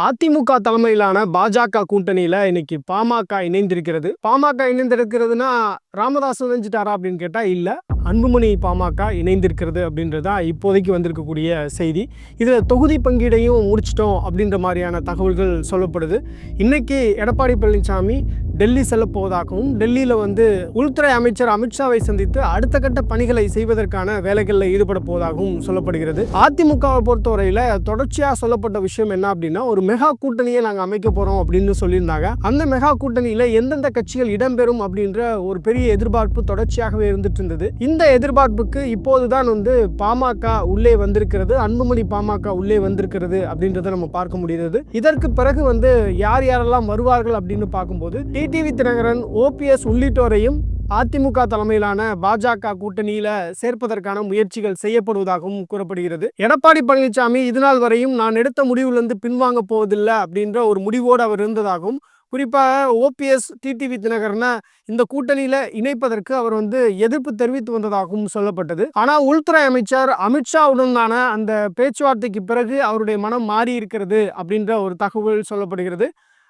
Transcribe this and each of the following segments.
அதிமுக தலைமையிலான பாஜக கூட்டணியில இன்னைக்கு பாமக இணைந்திருக்கிறது. பாமக இணைந்திருக்கிறதுனா ராமதாஸ் இணைஞ்சிட்டாரா அப்படின்னு கேட்டா இல்ல. அன்புமணி பாமக இணைந்திருக்கிறது அப்படின்றது தான் இப்போதைக்கு வந்திருக்கக்கூடிய செய்தி. இதில் தொகுதி பங்கீடையும் முடிச்சிட்டோம் அப்படின்ற மாதிரியான தகவல்கள் சொல்லப்படுது. இன்னைக்கு எடப்பாடி பழனிசாமி டெல்லி செல்ல போவதாகவும், டெல்லியில் உள்துறை அமைச்சர் அமித்ஷாவை சந்தித்து அடுத்த கட்ட பணிகளை செய்வதற்கான வேலைகளில் ஈடுபட போவதாகவும் சொல்லப்படுகிறது. அதிமுகவை பொறுத்தவரையில் தொடர்ச்சியாக சொல்லப்பட்ட விஷயம் என்ன அப்படின்னா, ஒரு மெகா கூட்டணியை நாங்கள் அமைக்க போறோம் அப்படின்னு சொல்லியிருந்தாங்க. அந்த மெகா கூட்டணியில எந்தெந்த கட்சிகள் இடம்பெறும் அப்படின்ற ஒரு பெரிய எதிர்பார்ப்பு தொடர்ச்சியாகவே இருந்துட்டு இருந்தது. இந்த எதிர்பார்ப்புக்கு இப்போதுதான் பாமக உள்ளே வந்திருக்கிறது, அன்புமணி பாமக உள்ளே வந்திருக்கிறது அப்படின்றத நம்ம பார்க்க முடியுது. இதற்கு பிறகு யார் யாரெல்லாம் வருவார்கள் அப்படின்னு பார்க்கும்போது டிடிவி தினகரன், ஓபிஎஸ் உள்ளிட்டோரையும் அதிமுக தலைமையிலான பாஜக கூட்டணியில சேர்ப்பதற்கான முயற்சிகள் செய்யப்படுவதாகவும் கூறப்படுகிறது. எடப்பாடி பழனிசாமி இதுநாள் வரையும் நான் எடுத்த முடிவிலிருந்து பின்வாங்க போவதில்லை அப்படின்ற ஒரு முடிவோடு அவர் இருந்ததாகவும், குறிப்பாக ஓபிஎஸ், டிடிவி தினகரனை இந்த கூட்டணியில இணைப்பதற்கு அவர் எதிர்ப்பு தெரிவித்து வந்ததாகவும் சொல்லப்பட்டது. ஆனால் உள்துறை அமைச்சர் அமித்ஷாவுடனான அந்த பேச்சுவார்த்தைக்கு பிறகு அவருடைய மனம் மாறி இருக்கிறது அப்படின்ற ஒரு தகவல் சொல்லப்படுகிறது.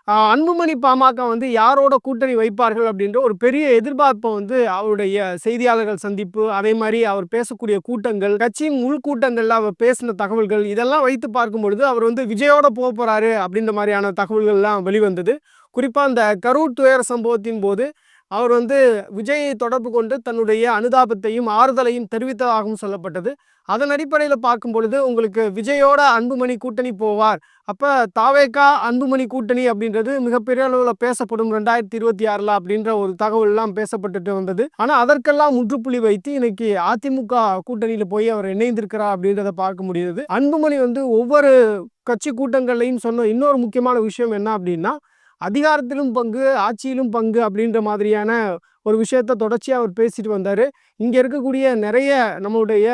அன்புமணி பாமக யாரோட கூட்டணி வைப்பார்கள் அப்படின்ற ஒரு பெரிய எதிர்பார்ப்பை அவருடைய செய்தியாளர்கள் சந்திப்பு, அதே மாதிரி அவர் பேசக்கூடிய கூட்டங்கள், கட்சியின் உள்கூட்டங்கள்ல அவர் பேசின தகவல்கள், இதெல்லாம் வைத்து பார்க்கும் பொழுது அவர் விஜயோட போக போறாரு அப்படின்ற மாதிரியான தகவல்கள்லாம் வெளிவந்தது. குறிப்பாக அந்த கரூர் துயர சம்பவத்தின் போது அவர் விஜயை தொடர்பு கொண்டு தன்னுடைய அனுதாபத்தையும் ஆறுதலையும் தெரிவித்ததாகவும் சொல்லப்பட்டது. அதன் அடிப்படையில் பார்க்கும் பொழுது உங்களுக்கு விஜயோட அன்புமணி கூட்டணி போவார், அப்போ தாவேகா அன்புமணி கூட்டணி அப்படின்றது மிகப்பெரிய அளவில் பேசப்படும் 2026 அப்படின்ற ஒரு தகவல்லாம் பேசப்பட்டுட்டு வந்தது. ஆனால் அதற்கெல்லாம் முற்றுப்புள்ளி வைத்து இன்னைக்கு அதிமுக கூட்டணியில் போய் அவர் இணைந்திருக்கிறார் அப்படின்றத பார்க்க முடியுது. அன்புமணி ஒவ்வொரு கட்சி கூட்டங்கள்லையும் சொன்ன இன்னொரு முக்கியமான விஷயம் என்ன அப்படின்னா, அதிகாரத்திலும் பங்கு, ஆட்சியிலும் பங்கு அப்படின்ற மாதிரியான ஒரு விஷயத்த தொடர்ச்சியாக அவர் பேசிட்டு வந்தார். இங்கே இருக்கக்கூடிய நிறைய நம்மளுடைய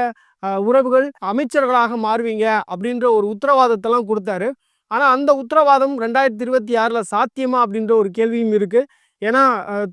உறவுகள் அமைச்சர்களாக மாறுவீங்க அப்படின்ற ஒரு உத்தரவாதத்தெல்லாம் கொடுத்தாரு. ஆனால் அந்த உத்தரவாதம் 2026 சாத்தியமா அப்படின்ற ஒரு கேள்வியும் இருக்குது. ஏன்னா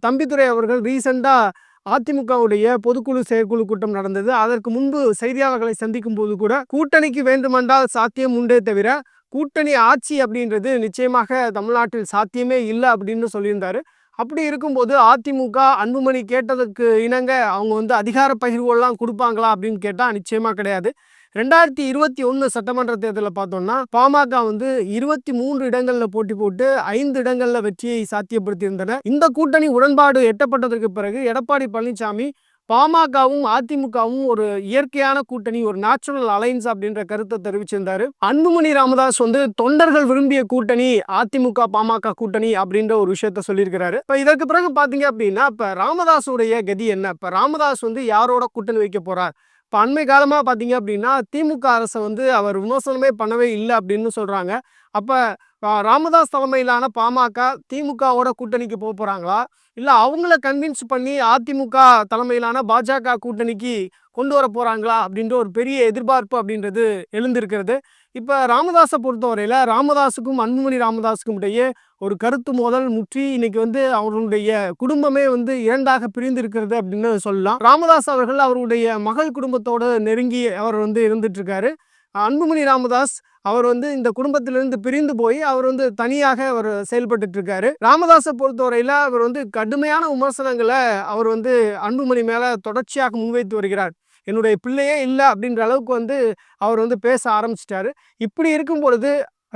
தம்பிதுரை அவர்கள் ரீசெண்டாக அதிமுகவுடைய பொதுக்குழு செயற்குழு கூட்டம் நடந்தது. அதற்கு முன்பு செய்தியாளர்களை சந்திக்கும் போது கூட கூட்டணிக்கு வேண்டுமென்றால் சாத்தியம் உண்டே தவிர கூட்டணி ஆட்சி அப்படின்றது நிச்சயமாக தமிழ்நாட்டில் சாத்தியமே இல்லை அப்படின்னு சொல்லியிருந்தாரு. அப்படி இருக்கும்போது அதிமுக அன்புமணி கேட்டதுக்கு இணங்க அவங்க அதிகார பகிர்வுலாம் கொடுப்பாங்களா அப்படின்னு கேட்டால் நிச்சயமாக கிடையாது. 2021 சட்டமன்ற தேர்தலில் பார்த்தோம்னா பாமக 23 இடங்களில் போட்டி போட்டு 5 இடங்களில் வெற்றியை சாத்தியப்படுத்தியிருந்தனர். இந்த கூட்டணி உடன்பாடு எட்டப்பட்டதற்கு பிறகு எடப்பாடி பழனிசாமி பாமகவும் அதிமுகவும் ஒரு இயற்கையான கூட்டணி, ஒரு நேச்சுரல் அலைன்ஸ் அப்படின்ற கருத்தை தெரிவிச்சிருந்தாரு. அன்புமணி ராமதாஸ் தொண்டர்கள் விரும்பிய கூட்டணி அதிமுக பாமக கூட்டணி அப்படின்ற ஒரு விஷயத்த சொல்லியிருக்கிறாரு. இப்ப இதற்கு பிறகு பாத்தீங்க அப்படின்னா இப்ப ராமதாஸுடைய கதி என்ன? இப்ப ராமதாஸ் யாரோட கூட்டணி வைக்க போறார்? இப்போ அண்மை காலமாக பார்த்தீங்க அப்படின்னா திமுக அரசை அவர் விமர்சனமே பண்ணவே இல்லை அப்படின்னு சொல்கிறாங்க. அப்போ ராமதாஸ் தலைமையிலான பாமக திமுகவோட கூட்டணிக்கு போக போகிறாங்களா, இல்லை அவங்கள கன்வின்ஸ் பண்ணி அதிமுக தலைமையிலான பாஜக கூட்டணிக்கு கொண்டு வர போகிறாங்களா அப்படின்ற ஒரு பெரிய எதிர்பார்ப்பு அப்படின்றது எழுந்திருக்கிறது. இப்போ ராமதாஸை பொறுத்தவரையில் ராமதாஸுக்கும் அன்புமணி ராமதாஸுக்கும் இடையே ஒரு கருத்து மோதல் முற்றி இன்னைக்கு அவர்களுடைய குடும்பமே இரண்டாக பிரிந்து இருக்கிறது அப்படின்னு சொல்லலாம். ராமதாஸ் அவர்கள் அவருடைய மகள் குடும்பத்தோடு நெருங்கி அவர் இருந்துட்டு இருக்காரு. அன்புமணி ராமதாஸ் அவர் இந்த குடும்பத்திலிருந்து பிரிந்து போய் அவர் தனியாக அவர் செயல்பட்டு இருக்காரு. ராமதாஸை பொறுத்தவரையில் அவர் கடுமையான விமர்சனங்களை அவர் அன்புமணி மேலே தொடர்ச்சியாக முன்வைத்து வருகிறார். என்னுடைய பிள்ளையே இல்லை அப்படின்ற அளவுக்கு அவர் பேச ஆரம்பிச்சிட்டாரு. இப்படி இருக்கும் பொழுது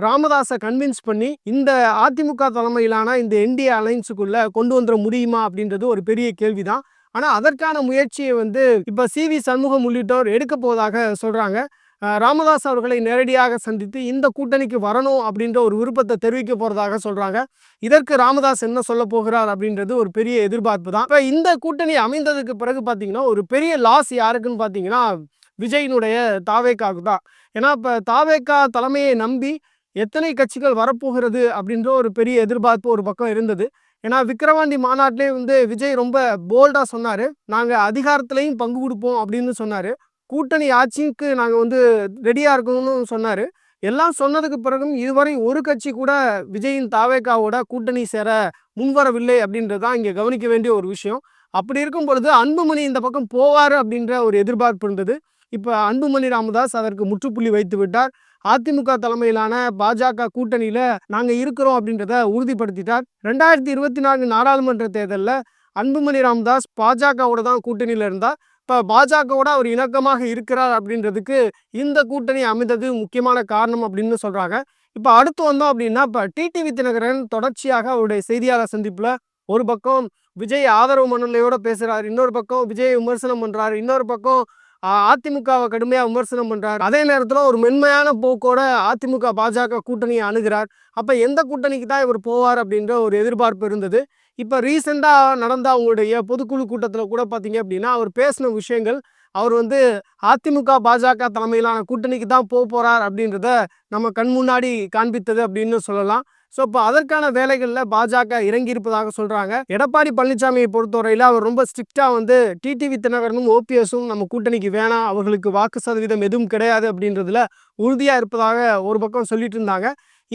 ராமதாஸை கன்வின்ஸ் பண்ணி இந்த அதிமுக தலைமையிலான இந்த என்டிஏ அலைன்ஸுக்குள்ள கொண்டு வந்துட முடியுமா அப்படின்றது ஒரு பெரிய கேள்விதான். ஆனால் அதற்கான முயற்சியை இப்போ சிவி சண்முகம் உள்ளிட்டோர் எடுக்க போவதாக சொல்கிறாங்க. ராமதாஸ் அவர்களை நேரடியாக சந்தித்து இந்த கூட்டணிக்கு வரணும் அப்படின்ற ஒரு விருப்பத்தை தெரிவிக்க போகிறதாக சொல்கிறாங்க. இதற்கு ராமதாஸ் என்ன சொல்ல போகிறார் அப்படின்றது ஒரு பெரிய எதிர்பார்ப்பு தான். இப்போ இந்த கூட்டணி அமைந்ததுக்கு பிறகு பார்த்தீங்கன்னா ஒரு பெரிய லாஸ் யாருக்குன்னு பார்த்தீங்கன்னா விஜயினுடைய தாவேகாவுக்கு தான். ஏன்னா இப்போ தாவேகா தலைமையை நம்பி எத்தனை கட்சிகள் வரப்போகிறது அப்படின்ற ஒரு பெரிய எதிர்பார்ப்பு ஒரு பக்கம் இருந்தது. ஏன்னா விக்கிரவாண்டி மாநாட்டிலே விஜய் ரொம்ப போல்டாக சொன்னார், நாங்கள் அதிகாரத்திலையும் பங்கு கொடுப்போம் அப்படின்னு சொன்னார். கூட்டணி ஆட்சிக்கு நாங்கள் ரெடியாக இருக்கணும்னு சொன்னார். எல்லாம் சொன்னதுக்கு பிறகும் இதுவரை ஒரு கட்சி கூட விஜயின் தாவேகாவோட கூட்டணி சேர முன்வரவில்லை அப்படின்றது தான் இங்கே கவனிக்க வேண்டிய ஒரு விஷயம். அப்படி இருக்கும் பொழுது அன்புமணி இந்த பக்கம் போவார் அப்படின்ற ஒரு எதிர்பார்ப்பு இருந்தது. இப்போ அன்புமணி ராமதாஸ் அதற்கு முற்றுப்புள்ளி வைத்து விட்டார். அதிமுக தலைமையிலான பாஜக கூட்டணியில நாங்க இருக்கிறோம் அப்படின்றத உறுதிப்படுத்திட்டார். 2024 நாடாளுமன்ற தேர்தலில் அன்புமணி ராமதாஸ் பாஜகவோட தான் கூட்டணியில இருந்தார். இப்போ பாஜகவோட அவர் இணக்கமாக இருக்கிறார் அப்படின்றதுக்கு இந்த கூட்டணி அமைந்தது முக்கியமான காரணம் அப்படின்னு சொல்றாங்க. இப்போ அடுத்து வந்தோம் அப்படின்னா, இப்போ டிடிவி தினகரன் தொடர்ச்சியாக அவருடைய செய்தியாளர் சந்திப்புல ஒரு பக்கம் விஜய் ஆதரவு மனநிலையோட பேசுறாரு, இன்னொரு பக்கம் விஜய் விமர்சனம் பண்றாரு, இன்னொரு பக்கம் அதிமுகவை கடுமையா விமர்சனம் பண்றார். அதே நேரத்துல ஒரு மென்மையான போக்கோட அதிமுக பாஜக கூட்டணியை அணுகிறார். அப்ப எந்த கூட்டணிக்கு தான் இவர் போவார் அப்படின்ற ஒரு எதிர்பார்ப்பு இருந்தது. இப்ப ரீசெண்டா நடந்த அவங்களுடைய பொதுக்குழு கூட்டத்துல கூட பாத்தீங்க அப்படின்னா, அவர் பேசின விஷயங்கள், அவர் அதிமுக பாஜக தலைமையிலான கூட்டணிக்கு தான் போறார் அப்படின்றத நம்ம கண் முன்னாடி காண்பித்தது அப்படின்னு சொல்லலாம். ஸோ இப்போ அதற்கான வேலைகளில் பாஜக இறங்கியிருப்பதாக சொல்கிறாங்க. எடப்பாடி பழனிசாமியை பொறுத்தவரையில் அவர் ரொம்ப ஸ்ட்ரிக்டாக டிடிவி தினகரனும் ஓபிஎஸும் நம்ம கூட்டணிக்கு வேணாம், அவர்களுக்கு வாக்கு சதவீதம் எதுவும் கிடையாது அப்படின்றதுல உறுதியாக இருப்பதாக ஒரு பக்கம் சொல்லிட்டு இருந்தாங்க.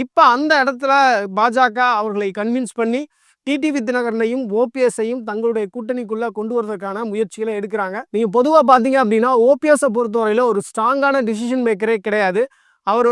இப்போ அந்த இடத்துல பாஜக அவர்களை கன்வின்ஸ் பண்ணி டிடிவி தினகரனையும் ஓபிஎஸ்ஸையும் தங்களுடைய கூட்டணிக்குள்ளே கொண்டு வரதுக்கான முயற்சிகளை எடுக்கிறாங்க. நீங்கள் பொதுவாக பார்த்தீங்க அப்படின்னா ஓபிஎஸை பொறுத்தவரையில் ஒரு ஸ்ட்ராங்கான டிசிஷன் மேக்கரே கிடையாது. அவர்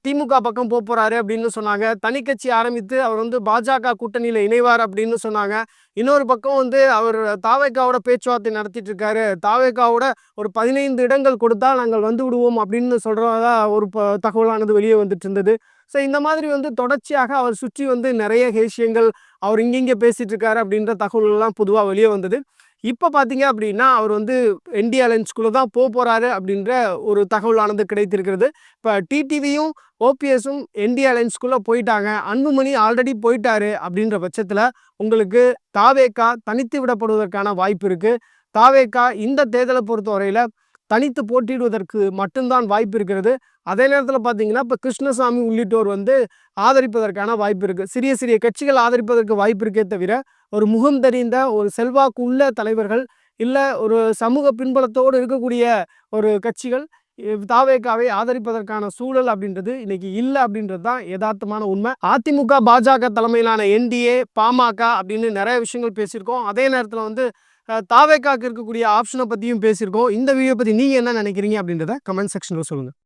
திமுக பக்கம் போறாரு அப்படின்னு சொன்னாங்க. தனி கட்சி ஆரம்பித்து அவர் பாஜக கூட்டணியில் இணைவார் அப்படின்னு சொன்னாங்க. இன்னொரு பக்கம் அவர் தாவேகாவோட பேச்சுவார்த்தை நடத்திட்டு இருக்காரு. தாவேகாவோட ஒரு 15 இடங்கள் கொடுத்தா நாங்கள் வந்து விடுவோம் அப்படின்னு சொல்றதா ஒரு தகவலானது வெளியே வந்துட்டு இருந்தது. ஸோ இந்த மாதிரி தொடர்ச்சியாக அவர் சுற்றி நிறைய விஷயங்கள் அவர் இங்கே பேசிட்டு இருக்காரு அப்படின்ற தகவல்கள்லாம் பொதுவாக வெளியே வந்தது. இப்போ பார்த்தீங்க அப்படின்னா அவர் என்டி அலைன்ஸ்குள்ளே தான் போறாரு அப்படின்ற ஒரு தகவலானது கிடைத்திருக்கிறது. இப்போ டிடிவியும் ஓபிஎஸும் என்டி அலைன்ஸ்குள்ளே போயிட்டாங்க, அன்புமணி ஆல்ரெடி போயிட்டாரு அப்படின்ற பட்சத்தில் உங்களுக்கு தாவேகா தனித்து விடப்படுவதற்கான வாய்ப்பு இருக்குது. தாவேகா இந்த தேர்தலை பொறுத்தவரையில் தனித்து போட்டியிடுவதற்கு மட்டும்தான் வாய்ப்பு இருக்கிறது. அதே நேரத்தில் பார்த்தீங்கன்னா இப்போ கிருஷ்ணசாமி உள்ளிட்டோர் ஆதரிப்பதற்கான வாய்ப்பு இருக்குது. சிறிய சிறிய கட்சிகள் ஆதரிப்பதற்கு வாய்ப்பு இருக்கே தவிர ஒரு முகம் தெரிந்த ஒரு செல்வாக்கு உள்ள தலைவர்கள் இல்லை ஒரு சமூக பின்புலத்தோடு இருக்கக்கூடிய ஒரு கட்சிகள் தாவேகாவை ஆதரிப்பதற்கான சூழல் அப்படின்றது இன்னைக்கு இல்லை அப்படின்றது தான் யதார்த்தமான உண்மை. அதிமுக பாஜக தலைமையிலான என்டிஏ பாமக அப்படின்னு நிறைய விஷயங்கள் பேசியிருக்கோம். அதே நேரத்தில் தாவேகாக்கு இருக்கக்கூடிய ஆப்ஷனை பற்றியும் பேசியிருக்கோம். இந்த வீடியோ பற்றி நீங்கள் என்ன நினைக்கிறீங்க அப்படின்றத கமெண்ட் செக்ஷனில் சொல்லுங்கள்.